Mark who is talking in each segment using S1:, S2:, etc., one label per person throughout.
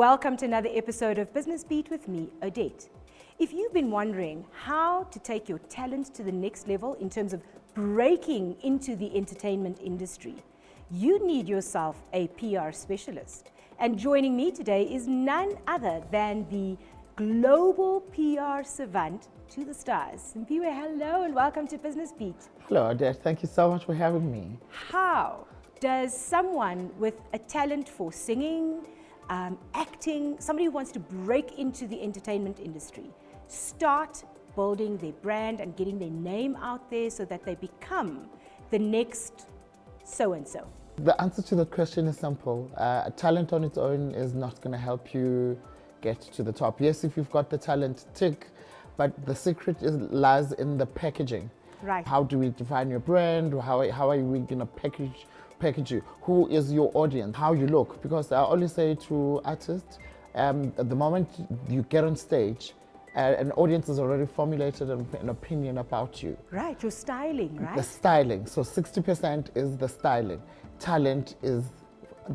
S1: Welcome to another episode of Business Beat with me, Odette. If you've been wondering how to take your talent to the next level in terms of breaking into the entertainment industry, you need yourself a PR specialist. And joining me today is none other than the global PR savant to the stars. Simphiwe, hello and welcome to Business Beat.
S2: Hello, Odette. Thank you so much for having me.
S1: How does someone with a talent for singing, acting, somebody who wants to break into the entertainment industry, start building their brand and getting their name out there so that they become the next so-and-so?
S2: The answer to that question is simple. Talent on its own is not going to help you get to the top. Yes, if you've got the talent, tick, but the secret lies in the packaging.
S1: Right.
S2: How do we define your brand? How are we going to package you? Who is your audience? How you look? Because I always say to artists, at the moment you get on stage, an audience has already formulated an opinion about you.
S1: Right, your styling, right?
S2: The styling. So 60% is the styling. Talent is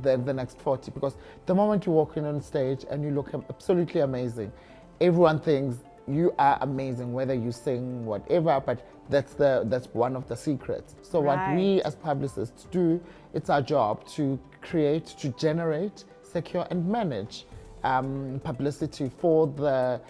S2: the next 40. Because the moment you walk in on stage and you look absolutely amazing, everyone thinks you are amazing, whether you sing, whatever, but that's one of the secrets. So
S1: Right.
S2: what we as publicists do, it's our job to create, to generate, secure and manage publicity for the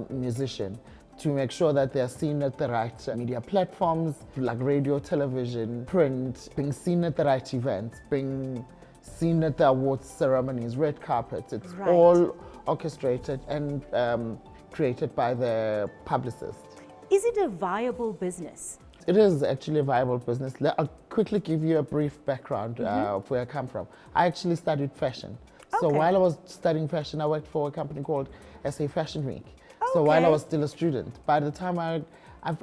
S2: musician, to make sure that they are seen at the right media platforms like radio, television, print, being seen at the right events, being seen at the awards ceremonies, red carpets. It's
S1: Right.
S2: all orchestrated and created by the publicist.
S1: Is it a viable business?
S2: It is actually a viable business. I'll quickly give you a brief background of where I come from. I actually studied fashion. So
S1: Okay.
S2: while I was studying fashion, I worked for a company called SA Fashion Week. So while I
S1: Okay.
S2: was still a student, by the time I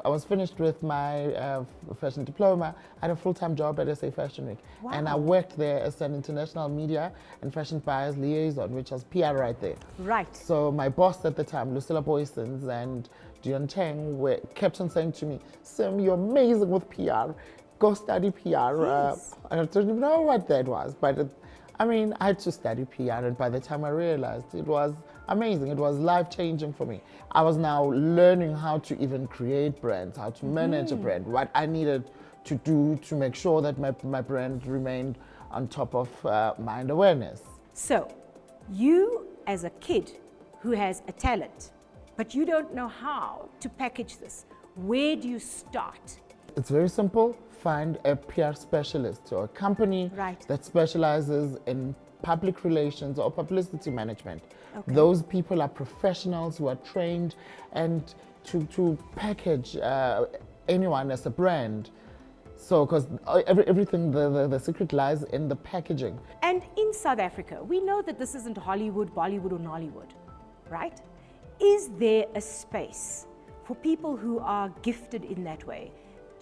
S2: was finished with my fashion diploma, I had a full-time job at SA Fashion Week.
S1: Wow.
S2: And I worked there as an international media and fashion buyers liaison, which was PR right there.
S1: Right.
S2: So my boss at the time, Lucilla Boysons and Dion Cheng, kept on saying to me, Sim, you're amazing with PR. Go study PR.
S1: Yes.
S2: I don't even know what that was, but I had to study PR, and by the time I realized, it was amazing. It was life-changing for me. I was now learning how to even create brands, how to manage a brand, what I needed to do to make sure that my brand remained on top of mind awareness.
S1: So, you as a kid who has a talent, but you don't know how to package this, where do you start?
S2: It's very simple. Find a PR specialist or a company
S1: Right.
S2: that specializes in public relations or publicity management.
S1: Okay.
S2: Those people are professionals who are trained, and to package anyone as a brand. So, because everything, the secret lies in the packaging.
S1: And in South Africa, we know that this isn't Hollywood, Bollywood or Nollywood, right? Is there a space for people who are gifted in that way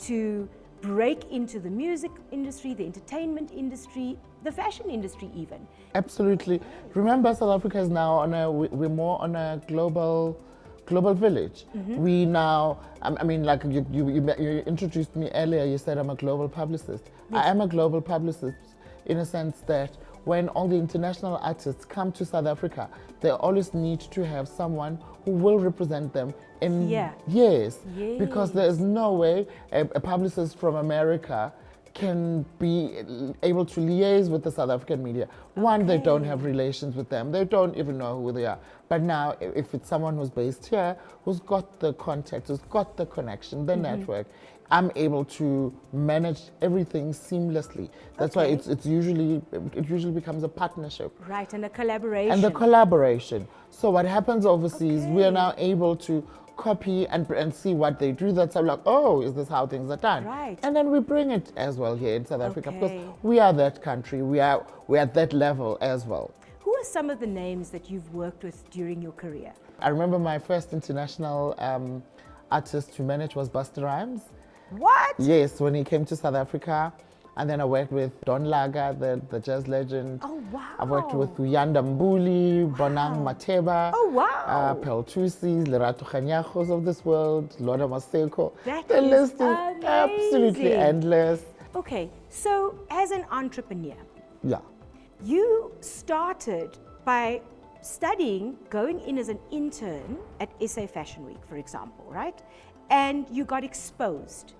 S1: to break into the music industry, the entertainment industry, the fashion industry even?
S2: Absolutely. Remember, South Africa is now we're more on a global village. We now, like you introduced me earlier, you said I'm a global publicist.
S1: Yes.
S2: I am a global publicist in a sense that when all the international artists come to South Africa, they always need to have someone who will represent them in years. Because there is no way a publicist from America can be able to liaise with the South African media. One, they don't have relations with them. They don't even know who they are. But now, if it's someone who's based here, who's got the contact, who's got the connection, the network, I'm able to manage everything seamlessly. That's why it usually becomes a partnership.
S1: Right, and a collaboration.
S2: And the collaboration. So what happens overseas, we are now able to copy and see what they do. That's how, like, oh, is this how things are done?
S1: Right.
S2: And then we bring it as well here in South Africa, because we are that country. We are at that level as well.
S1: Who are some of the names that you've worked with during your career?
S2: I remember my first international artist to manage was Busta Rhymes.
S1: What?
S2: Yes, when he came to South Africa. And then I worked with Don Laga, the jazz legend.
S1: Oh, wow.
S2: I've worked with Uyanda Mbuli, Bonang Mateba,
S1: Oh, wow.
S2: Pearl Tusis, Lerato Khanyachos of this world, Lorna Maseko.
S1: That
S2: The
S1: is
S2: list is absolutely
S1: amazing.
S2: endless.
S1: Okay, so as an entrepreneur,
S2: Yeah.
S1: you started by studying, going in as an intern at SA Fashion Week, for example, right? And you got exposed.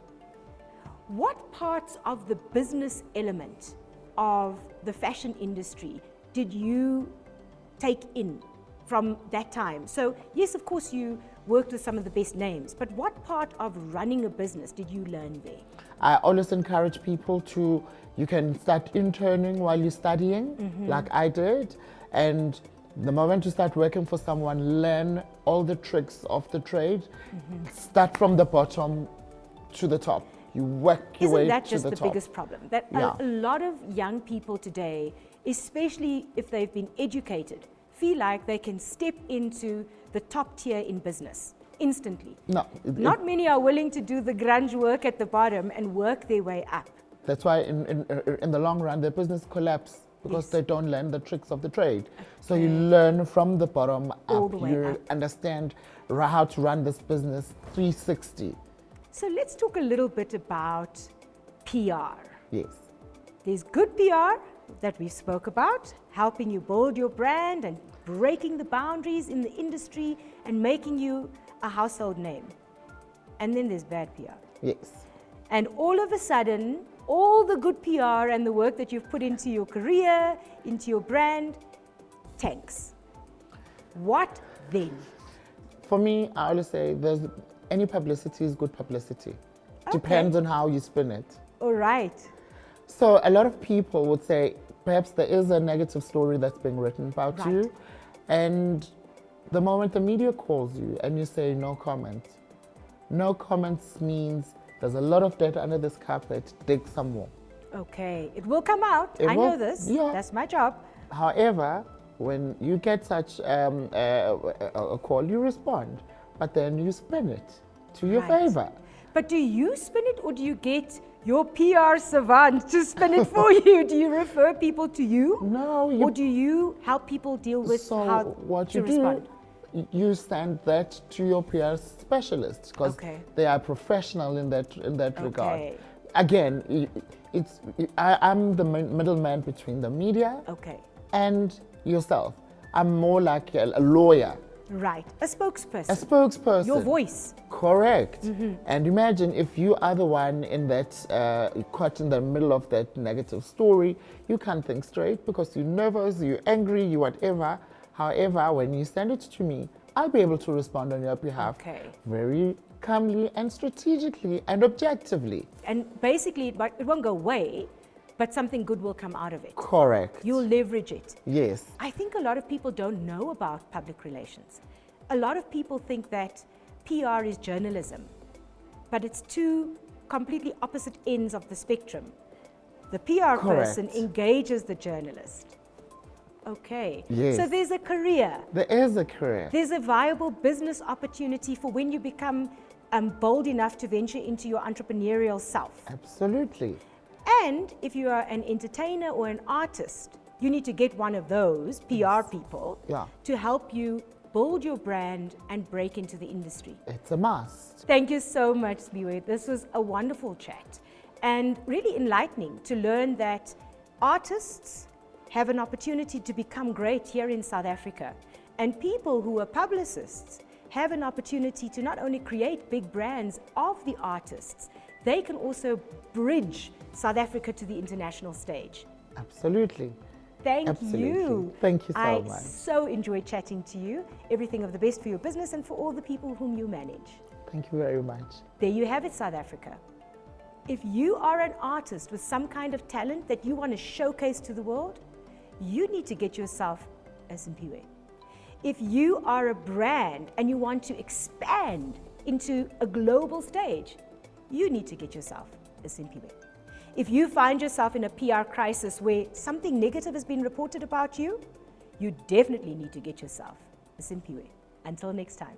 S1: What parts of the business element of the fashion industry did you take in from that time? So yes, of course, you worked with some of the best names, but what part of running a business did you learn there?
S2: I always encourage people to, you can start interning while you're studying, like I did, and the moment you start working for someone, learn all the tricks of the trade, start from the bottom to the top. You work your way to the top.
S1: Isn't that just the biggest problem? That a lot of young people today, especially if they've been educated, feel like they can step into the top tier in business instantly.
S2: No.
S1: Not many are willing to do the grunge work at the bottom and work their way up.
S2: That's why in the long run, their business collapses because they don't learn the tricks of the trade. So you learn from the bottom
S1: all
S2: up.
S1: The way
S2: You
S1: up.
S2: understand how to run this business 360.
S1: So let's talk a little bit about PR.
S2: Yes.
S1: There's good PR that we spoke about, helping you build your brand and breaking the boundaries in the industry and making you a household name. And then there's bad PR.
S2: Yes.
S1: And all of a sudden, all the good PR and the work that you've put into your career, into your brand, tanks. What then?
S2: For me, I always say any publicity is good publicity. Depends on how you spin it.
S1: All right.
S2: So a lot of people would say perhaps there is a negative story that's being written about you, and the moment the media calls you and you say no comment, no comments means there's a lot of dirt under this carpet, dig some more.
S1: Okay, it will come out. I know this. Yeah. That's my job.
S2: However, when you get such a call, you respond, but then you spin it to your favor.
S1: But do you spin it, or do you get your PR savant to spin it for you? Do you refer people to you?
S2: No.
S1: Or do you help people deal with how to respond?
S2: You send that to your PR specialist because they are professional in that regard. Again, I'm the middleman between the media and yourself. I'm more like a lawyer.
S1: Right, a spokesperson.
S2: A spokesperson.
S1: Your voice.
S2: Correct. And imagine if you are the one in that, caught in the middle of that negative story, you can't think straight because you're nervous, you're angry, you whatever. However, when you send it to me, I'll be able to respond on your behalf very calmly and strategically and objectively.
S1: And basically, it won't go away, but something good will come out of it.
S2: Correct.
S1: You'll leverage it.
S2: Yes.
S1: I think a lot of people don't know about public relations. A lot of people think that PR is journalism, but it's two completely opposite ends of the spectrum. The PR person engages the journalist. Okay.
S2: Yes.
S1: So there's a career.
S2: There is a career.
S1: There's a viable business opportunity for when you become bold enough to venture into your entrepreneurial self.
S2: Absolutely.
S1: And if you are an entertainer or an artist, you need to get one of those PR people to help you build your brand and break into the industry.
S2: It's a must.
S1: Thank you so much, Simphiwe. This was a wonderful chat and really enlightening to learn that artists have an opportunity to become great here in South Africa. And people who are publicists have an opportunity to not only create big brands of the artists, they can also bridge South Africa to the international stage.
S2: Absolutely.
S1: Thank you.
S2: Thank you so much.
S1: I so enjoyed chatting to you. Everything of the best for your business and for all the people whom you manage.
S2: Thank you very much.
S1: There you have it, South Africa. If you are an artist with some kind of talent that you want to showcase to the world, you need to get yourself a Simphiwe. If you are a brand and you want to expand into a global stage, you need to get yourself a Simphiwe. If you find yourself in a PR crisis where something negative has been reported about you, you definitely need to get yourself a Simphiwe. Until next time.